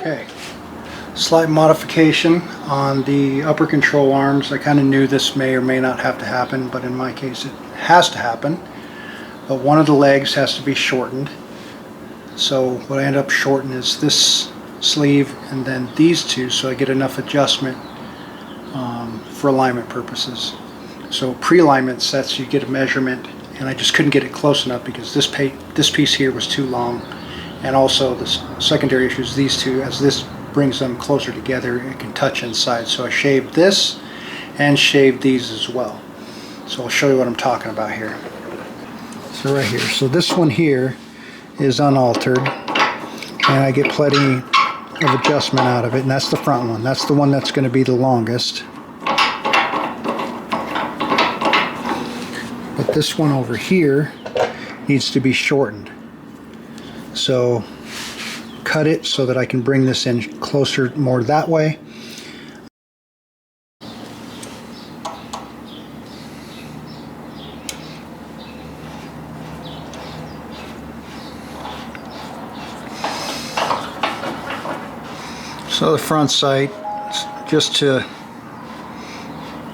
Okay, slight modification on the upper control arms. I kind of knew this may or may not have to happen, but in my case it has to happen. But one of the legs has to be shortened. So what I end up shortening is this sleeve and then these two, so I get enough adjustment for alignment purposes. So pre-alignment sets, you get a measurement, and I just couldn't get it close enough because this piece here was too long. And also the secondary issue is these two, as this brings them closer together, it can touch inside. So I shaved this and shaved these as well. So I'll show you what I'm talking about here. So right here, so this one here is unaltered, and I get plenty of adjustment out of it, and that's the front one. That's the one that's going to be the longest. But this one over here needs to be shortened. So cut it so that I can bring this in closer, more that way. So the front sight, just to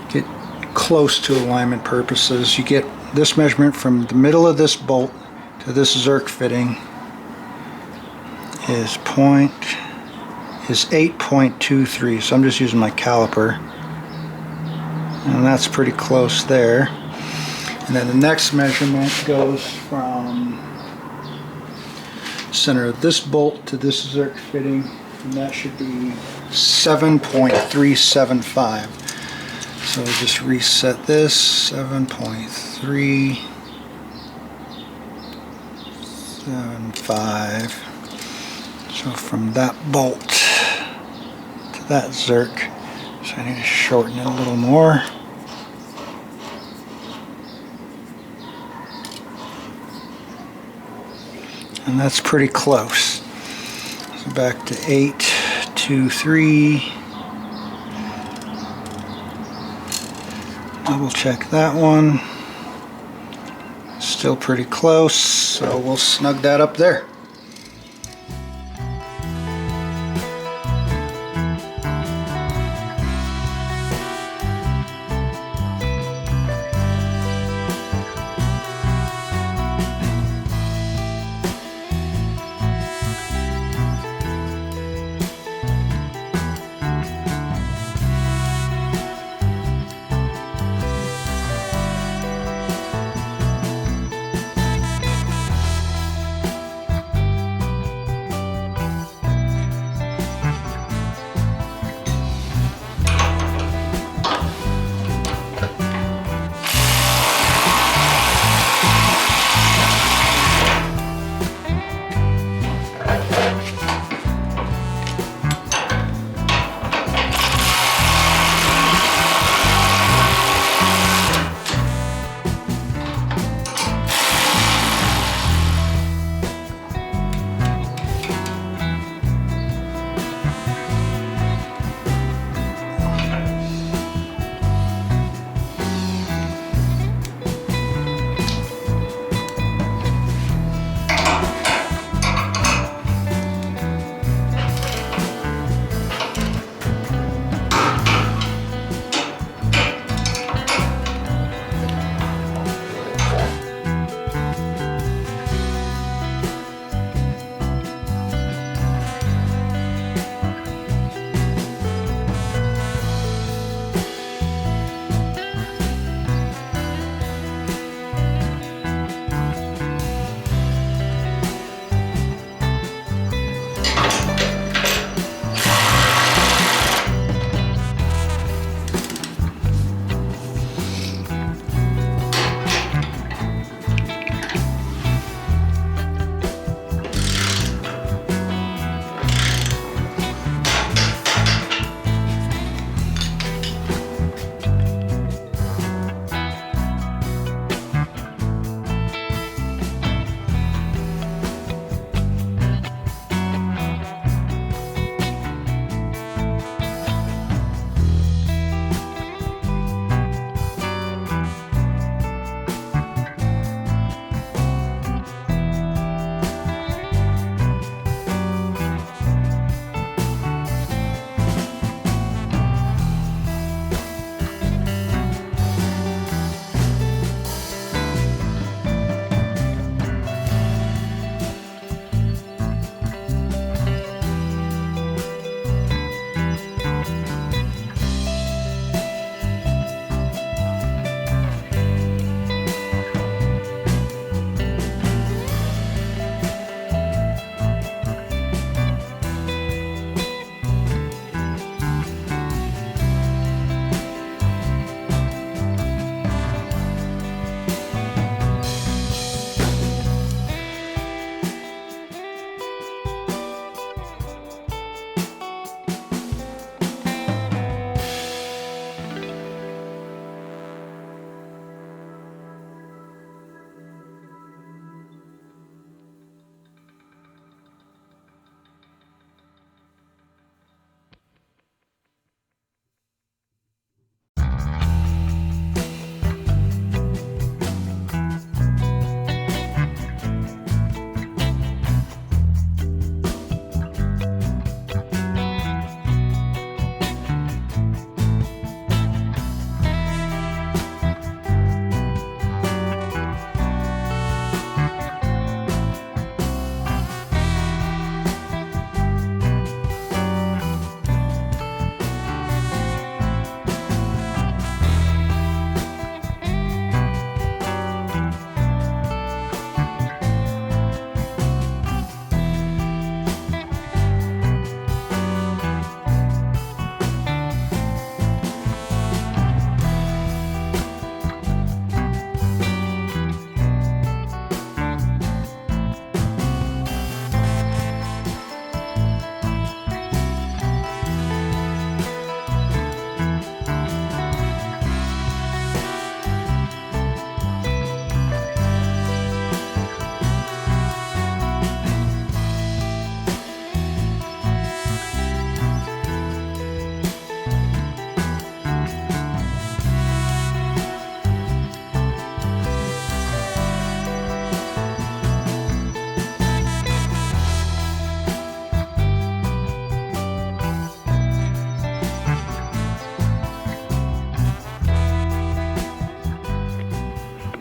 get close to alignment purposes, you get this measurement from the middle of this bolt to this Zerk fitting is 8.23, so I'm just using my caliper, and that's pretty close there. And then the next measurement goes from center of this bolt to this Zerk fitting, and that should be 7.375. So we'll just reset this, 7.375. So from that bolt to that Zerk, so I need to shorten it a little more. And that's pretty close. So back to 8.23. Double check that one. Still pretty close, so we'll snug that up there.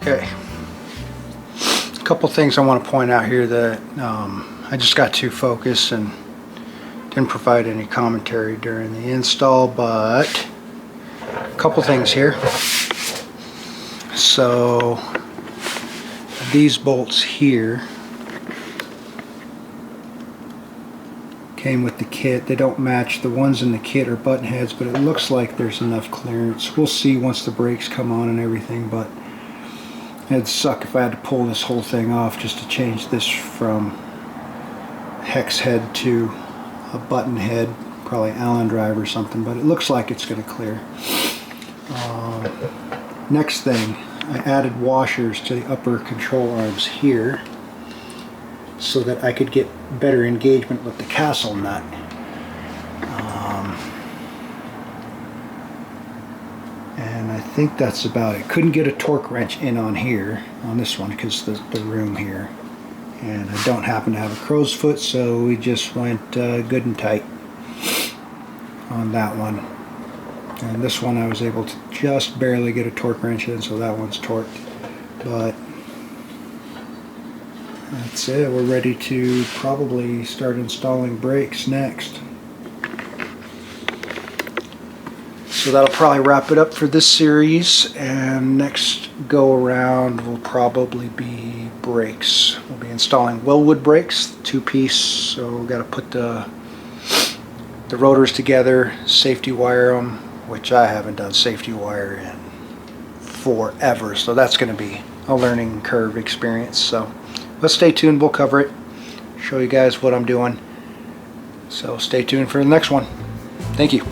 Okay. A couple things I want to point out here that I just got too focused and didn't provide any commentary during the install, but a couple things here. So these bolts here came with the kit. They don't match. The ones in the kit are button heads, but it looks like there's enough clearance. We'll see once the brakes come on and everything, but it'd suck if I had to pull this whole thing off just to change this from hex head to a button head, probably Allen drive or something, but it looks like it's going to clear. Next thing, I added washers to the upper control arms here so that I could get better engagement with the castle nut. And I think that's about it. Couldn't get a torque wrench in on here, on this one, because the room here. And I don't happen to have a crow's foot, so we just went good and tight on that one. And this one I was able to just barely get a torque wrench in, so that one's torqued. But that's it. We're ready to probably start installing brakes next. So that'll probably wrap it up for this series, and next go around will probably be brakes. We'll be installing Willwood brakes, 2-piece, so we've got to put the rotors together, safety wire them, which I haven't done safety wire in forever, so that's going to be a learning curve experience. So let's stay tuned, we'll cover it, show you guys what I'm doing. So stay tuned for the next one. Thank you.